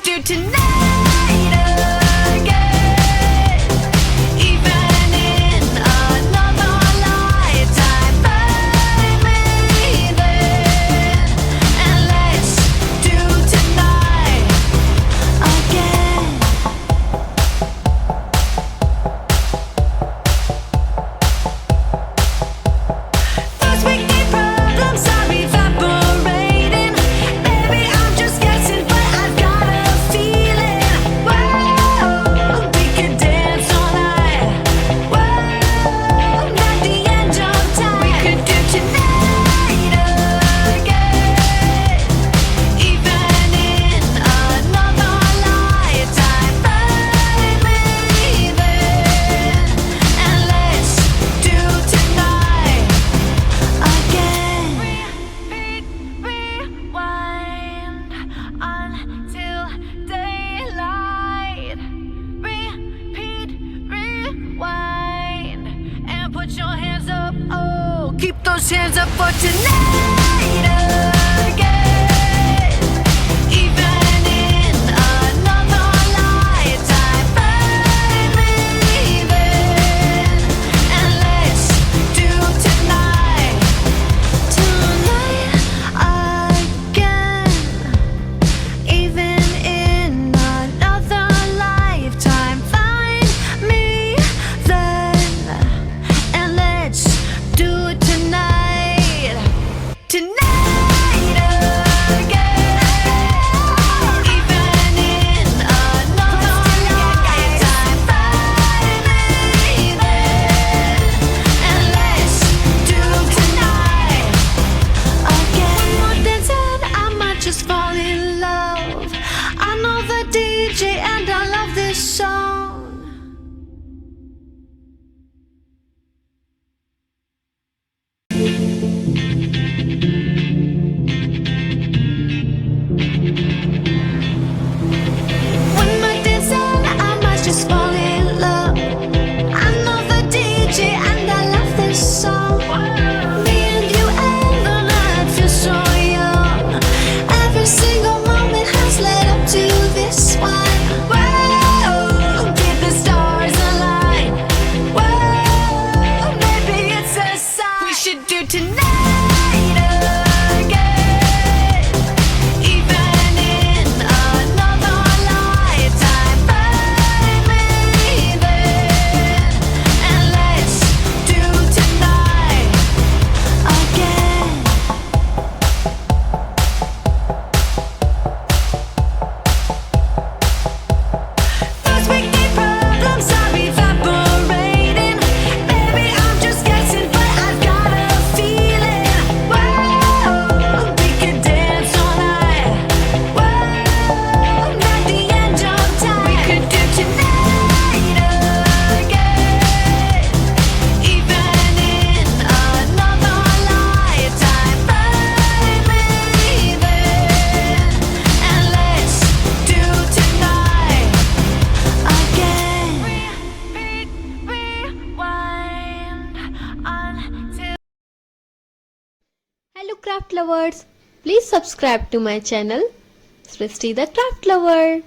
do tonight again, even in another lifetime. Find me then, and let's do tonight again. Those wicked problems are evaporating. Baby, I'm just guessing, but I've got a feeling. Whoa, we could dance all night. Whoa, at the end of time, we could do tonight again, even in another lifetime. Find me then, and let's do tonight again. Repeat, rewind until daylight. Repeat, rewind, and put your hands up. Oh, keep those hands up for tonight again, even in another lifetime. Find me then, and let's do tonight again, even in another lifetime. Find me then, and let's do it tonight again, even in another lifetime. Find me then, and let's do tonight again. One more dance and I might just fall in love. I know the DJ and I love this song. One more dance and I might just fall in love. I know the DJ and I love this song. Me and you and the night feel so young. Every single moment has led up to this one. Whoa, did the stars align? Whoa, maybe it's a sign. We should do tonight again, even in another lifetime. Find me then, and let's do tonight again. Those wicked problems are evaporating. Baby, I'm just guessing, but I've got a feeling. Whoa, we could dance all night. Whoa, at the end of time, we could do tonight again, even in another lifetime. Find me then, and let's do tonight again. Repeat, rewind until. Hello craft lovers, please subscribe to my channel Srishti the Craft Lover.